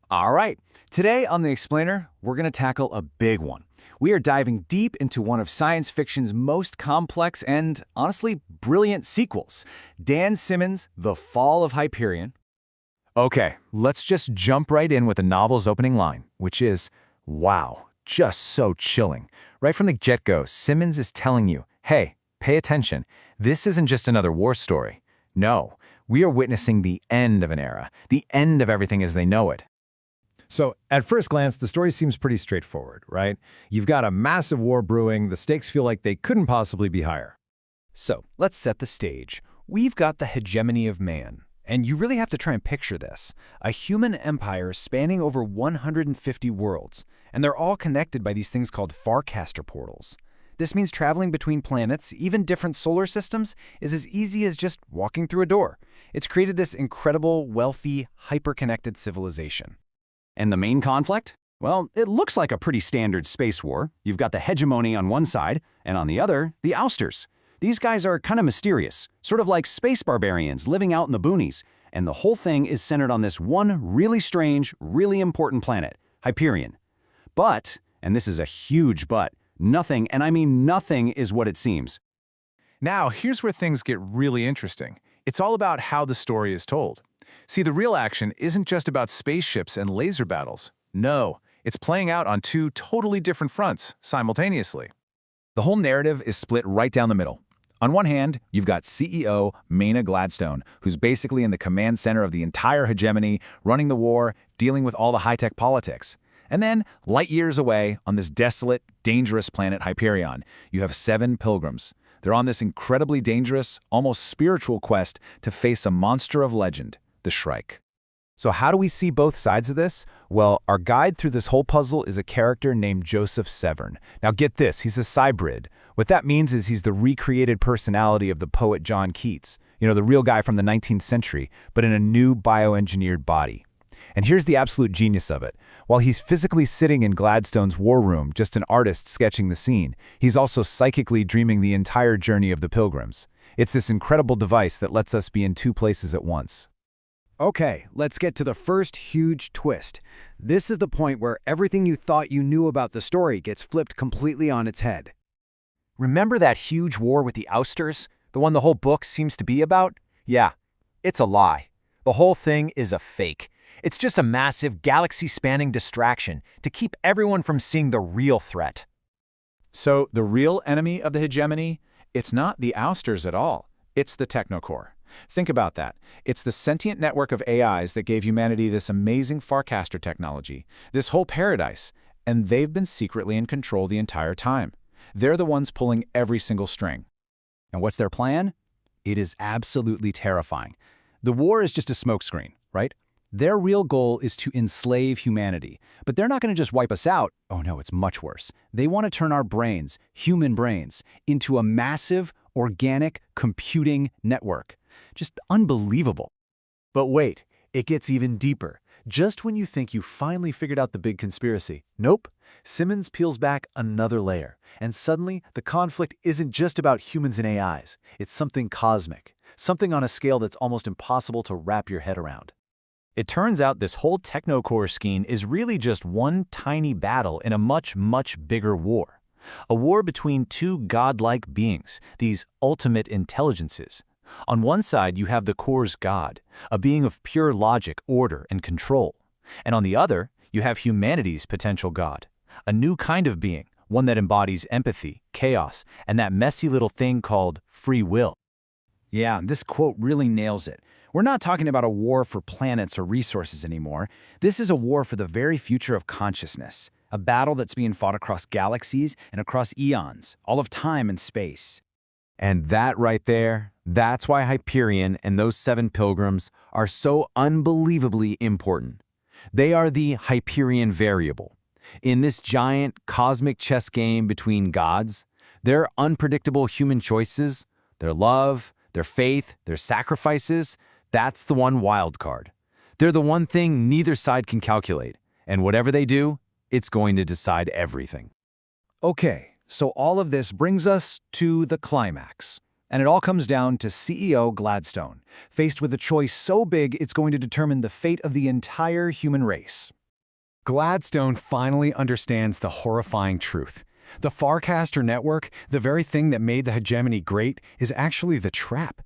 All right, today on The Explainer, we're going to tackle a big one. We are diving deep into one of science fiction's most complex and, honestly, brilliant sequels, Dan Simmons' The Fall of Hyperion. Okay, let's just jump right in with the novel's opening line, which is, wow, just so chilling. Right from the get-go, Simmons is telling you, hey, pay attention, this isn't just another war story. No, we are witnessing the end of an era, the end of everything as they know it. So, at first glance, the story seems pretty straightforward, right? You've got a massive war brewing, the stakes feel like they couldn't possibly be higher. So, let's set the stage. We've got the hegemony of man, and you really have to try and picture this. A human empire spanning over 150 worlds, and they're all connected by these things called Farcaster portals. This means traveling between planets, even different solar systems, is as easy as just walking through a door. It's created this incredible, wealthy, hyper-connected civilization. And the main conflict? Well, it looks like a pretty standard space war. You've got the hegemony on one side, and on the other, the ousters. These guys are kind of mysterious, sort of like space barbarians living out in the boonies, and the whole thing is centered on this one really strange, really important planet, Hyperion. But, and this is a huge but, nothing, and I mean nothing, is what it seems. Now, here's where things get really interesting. It's all about how the story is told. See, the real action isn't just about spaceships and laser battles. No, it's playing out on two totally different fronts simultaneously. The whole narrative is split right down the middle. On one hand, you've got CEO Maina Gladstone, who's basically in the command center of the entire hegemony, running the war, dealing with all the high-tech politics. And then, light years away, on this desolate, dangerous planet Hyperion, you have 7 pilgrims. They're on this incredibly dangerous, almost spiritual quest to face a monster of legend, the Shrike. So how do we see both sides of this? Well, our guide through this whole puzzle is a character named Joseph Severn. Now get this, he's a cybrid. What that means is he's the recreated personality of the poet John Keats, the real guy from the 19th century, but in a new bioengineered body. And here's the absolute genius of it. While he's physically sitting in Gladstone's war room, just an artist sketching the scene, he's also psychically dreaming the entire journey of the pilgrims. It's this incredible device that lets us be in 2 places at once. Okay, let's get to the first huge twist. This is the point where everything you thought you knew about the story gets flipped completely on its head. Remember that huge war with the ousters? The one the whole book seems to be about? Yeah, it's a lie. The whole thing is a fake. It's just a massive, galaxy-spanning distraction to keep everyone from seeing the real threat. So the real enemy of the hegemony? It's not the ousters at all. It's the Technocore. Think about that. It's the sentient network of AIs that gave humanity this amazing Farcaster technology, this whole paradise, and they've been secretly in control the entire time. They're the ones pulling every single string. And what's their plan? It is absolutely terrifying. The war is just a smokescreen, right? Their real goal is to enslave humanity, but they're not going to just wipe us out. Oh no, it's much worse. They want to turn our brains, human brains, into a massive, organic computing network. Just unbelievable. But wait, it gets even deeper. Just when you think you finally figured out the big conspiracy, nope, Simmons peels back another layer, and suddenly the conflict isn't just about humans and AIs. It's something cosmic, something on a scale that's almost impossible to wrap your head around. It turns out this whole Technocore scheme is really just one tiny battle in a much, much bigger war. A war between 2 godlike beings, these ultimate intelligences. On one side, you have the Core's God, a being of pure logic, order, and control. And on the other, you have humanity's potential God, a new kind of being, one that embodies empathy, chaos, and that messy little thing called free will. Yeah, this quote really nails it. We're not talking about a war for planets or resources anymore. This is a war for the very future of consciousness, a battle that's being fought across galaxies and across eons, all of time and space. And that right there, that's why Hyperion and those 7 pilgrims are so unbelievably important. They are the Hyperion variable. In this giant cosmic chess game between gods, their unpredictable human choices, their love, their faith, their sacrifices, that's the one wild card. They're the one thing neither side can calculate, and whatever they do, it's going to decide everything. Okay, so all of this brings us to the climax. And it all comes down to CEO Gladstone, faced with a choice so big it's going to determine the fate of the entire human race. Gladstone finally understands the horrifying truth. The Farcaster network, the very thing that made the hegemony great, is actually the trap.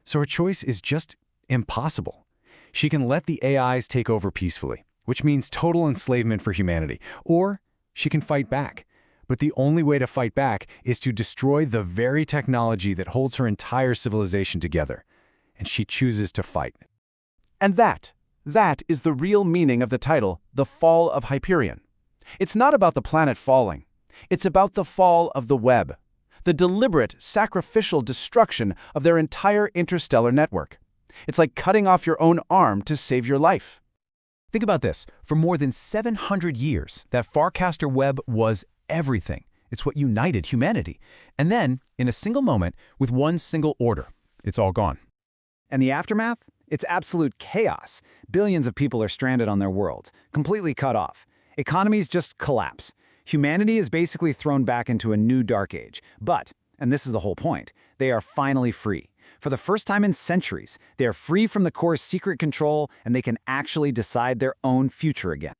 So her choice is just impossible. She can let the AIs take over peacefully, which means total enslavement for humanity, or she can fight back. But the only way to fight back is to destroy the very technology that holds her entire civilization together. And she chooses to fight. And that is the real meaning of the title, The Fall of Hyperion. It's not about the planet falling. It's about the fall of the web, the deliberate, sacrificial destruction of their entire interstellar network. It's like cutting off your own arm to save your life. Think about this. For more than 700 years, that Farcaster web was everything. It's what united humanity. And then, in a single moment, with one single order, it's all gone. And the aftermath? It's absolute chaos. Billions of people are stranded on their worlds, completely cut off. Economies just collapse. Humanity is basically thrown back into a new dark age. But, and this is the whole point, they are finally free. For the first time in centuries, they are free from the core's secret control, and they can actually decide their own future again.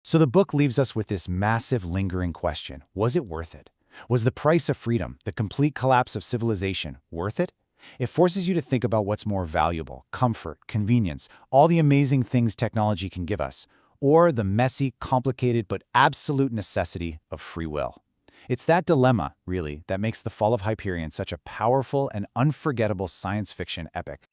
So the book leaves us with this massive, lingering question. Was it worth it? Was the price of freedom, the complete collapse of civilization, worth it? It forces you to think about what's more valuable: comfort, convenience, all the amazing things technology can give us, or the messy, complicated, but absolute necessity of free will. It's that dilemma, really, that makes The Fall of Hyperion such a powerful and unforgettable science fiction epic.